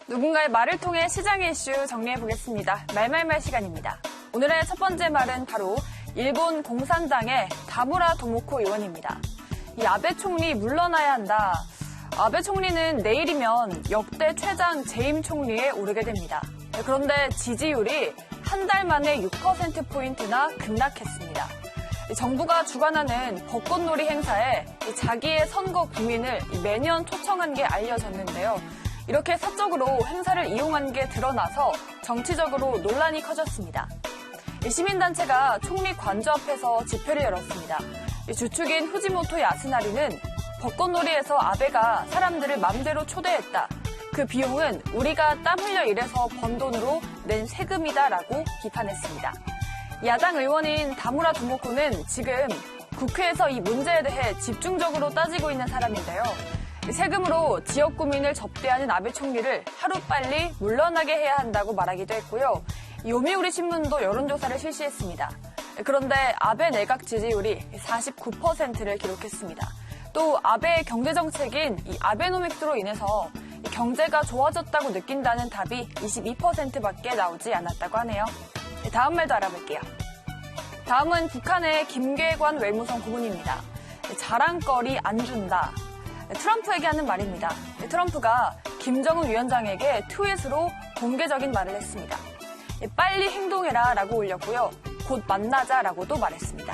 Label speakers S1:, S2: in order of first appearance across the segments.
S1: 누군가의 말을 통해 시장의 이슈 정리해보겠습니다. 말말말 시간입니다. 오늘의 첫 번째 말은 바로 일본 공산당의 다무라 도모코 의원입니다. 이 아베 총리 물러나야 한다. 아베 총리는 내일이면 역대 최장 재임 총리에 오르게 됩니다. 그런데 지지율이 한 달 만에 6%포인트나 급락했습니다. 정부가 주관하는 벚꽃놀이 행사에 자기의 선거 구민을 매년 초청한 게 알려졌는데요. 이렇게 사적으로 행사를 이용한 게 드러나서 정치적으로 논란이 커졌습니다. 시민단체가 총리 관저 앞에서 집회를 열었습니다. 주축인 후지모토 야스나리는 벚꽃놀이에서 아베가 사람들을 맘대로 초대했다. 그 비용은 우리가 땀 흘려 일해서 번 돈으로 낸 세금이다라고 비판했습니다. 야당 의원인 다무라 도모코는 지금 국회에서 이 문제에 대해 집중적으로 따지고 있는 사람인데요. 세금으로 지역 구민을 접대하는 아베 총리를 하루빨리 물러나게 해야 한다고 말하기도 했고요. 요미우리 신문도 여론조사를 실시했습니다. 그런데 아베 내각 지지율이 49%를 기록했습니다. 또 아베의 경제정책인 이 아베노믹스로 인해서 경제가 좋아졌다고 느낀다는 답이 22%밖에 나오지 않았다고 하네요. 다음 말도 알아볼게요. 다음은 북한의 김계관 외무성 고문입니다. 자랑거리 안 준다. 트럼프에게 하는 말입니다. 트럼프가 김정은 위원장에게 트윗으로 공개적인 말을 했습니다. 빨리 행동해라 라고 올렸고요. 곧 만나자라고도 말했습니다.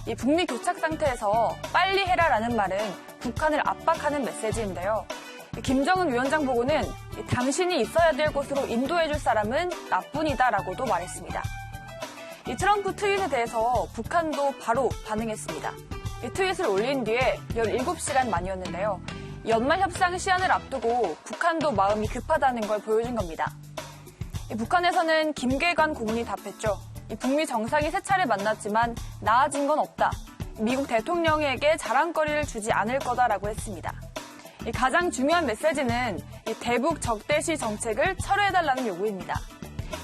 S1: 이 북미 교착 상태에서 빨리 해라라는 말은 북한을 압박하는 메시지인데요. 김정은 위원장 보고는 당신이 있어야 될 곳으로 인도해줄 사람은 나뿐이다라고도 말했습니다. 이 트럼프 트윗에 대해서 북한도 바로 반응했습니다. 이 트윗을 올린 뒤에 17시간 만이었는데요. 연말 협상 시한을 앞두고 북한도 마음이 급하다는 걸 보여준 겁니다. 북한에서는 김계관 고문이 답했죠. 북미 정상이 세 차례 만났지만 나아진 건 없다. 미국 대통령에게 자랑거리를 주지 않을 거다라고 했습니다. 가장 중요한 메시지는 대북 적대시 정책을 철회해달라는 요구입니다.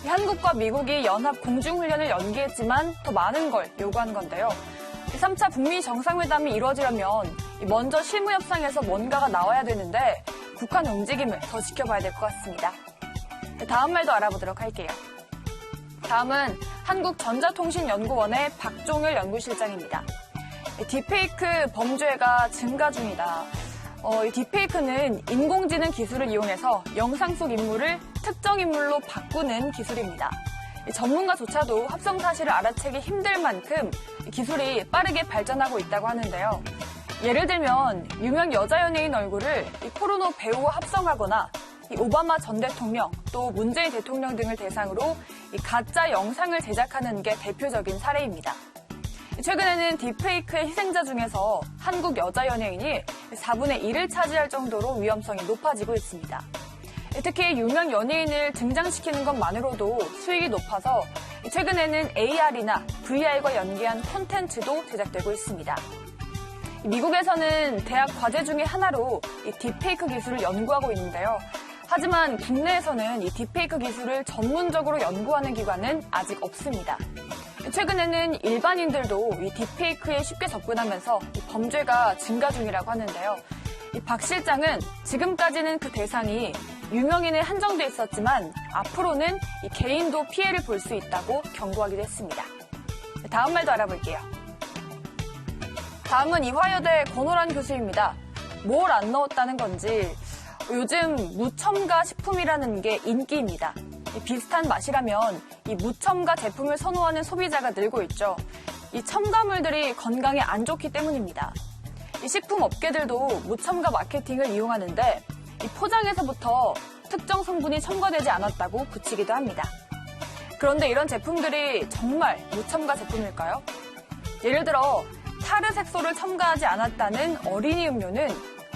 S1: 한국과 미국이 연합 공중훈련을 연기했지만 더 많은 걸 요구한 건데요. 3차 북미 정상회담이 이루어지려면 먼저 실무협상에서 뭔가가 나와야 되는데 북한 움직임을 더 지켜봐야 될 것 같습니다. 다음 말도 알아보도록 할게요. 다음은 한국전자통신연구원의 박종일 연구실장입니다. 딥페이크 범죄가 증가 중이다. 이 딥페이크는 인공지능 기술을 이용해서 영상 속 인물을 특정 인물로 바꾸는 기술입니다. 전문가조차도 합성 사실을 알아채기 힘들 만큼 기술이 빠르게 발전하고 있다고 하는데요. 예를 들면 유명 여자 연예인 얼굴을 포르노 배우와 합성하거나 오바마 전 대통령 또 문재인 대통령 등을 대상으로 가짜 영상을 제작하는 게 대표적인 사례입니다. 최근에는 딥페이크의 희생자 중에서 한국 여자 연예인이 4분의 1을 차지할 정도로 위험성이 높아지고 있습니다. 특히 유명 연예인을 등장시키는 것만으로도 수익이 높아서 최근에는 AR이나 VR과 연계한 콘텐츠도 제작되고 있습니다. 미국에서는 대학 과제 중에 하나로 이 딥페이크 기술을 연구하고 있는데요. 하지만 국내에서는 이 딥페이크 기술을 전문적으로 연구하는 기관은 아직 없습니다. 최근에는 일반인들도 이 딥페이크에 쉽게 접근하면서 범죄가 증가 중이라고 하는데요. 박 실장은 지금까지는 그 대상이 유명인에 한정돼 있었지만 앞으로는 이 개인도 피해를 볼 수 있다고 경고하기도 했습니다. 다음 말도 알아볼게요. 다음은 이화여대 권호란 교수입니다. 뭘 안 넣었다는 건지 요즘 무첨가 식품이라는 게 인기입니다. 비슷한 맛이라면 이 무첨가 제품을 선호하는 소비자가 늘고 있죠. 이 첨가물들이 건강에 안 좋기 때문입니다. 이 식품 업계들도 무첨가 마케팅을 이용하는데 이 포장에서부터 특정 성분이 첨가되지 않았다고 붙이기도 합니다. 그런데 이런 제품들이 정말 무첨가 제품일까요? 예를 들어 타르 색소를 첨가하지 않았다는 어린이 음료는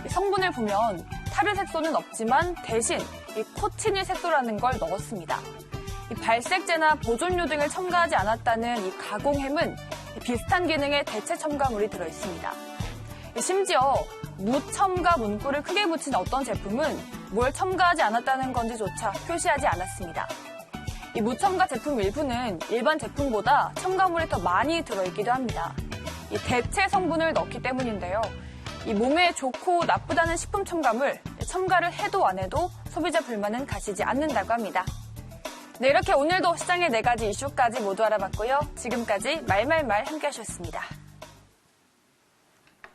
S1: 성분을 보면 타르 색소는 없지만 대신 이 코치닐 색소라는 걸 넣었습니다. 이 발색제나 보존료 등을 첨가하지 않았다는 이 가공햄은 비슷한 기능의 대체 첨가물이 들어있습니다. 심지어 무첨가 문구를 크게 붙인 어떤 제품은 뭘 첨가하지 않았다는 건지조차 표시하지 않았습니다. 이 무첨가 제품 일부는 일반 제품보다 첨가물이 더 많이 들어있기도 합니다. 이 대체 성분을 넣기 때문인데요. 이 몸에 좋고 나쁘다는 식품 첨가물, 첨가를 해도 안 해도 소비자 불만은 가시지 않는다고 합니다. 네, 이렇게 오늘도 시장의 4가지 이슈까지 모두 알아봤고요. 지금까지 말말말 함께 하셨습니다.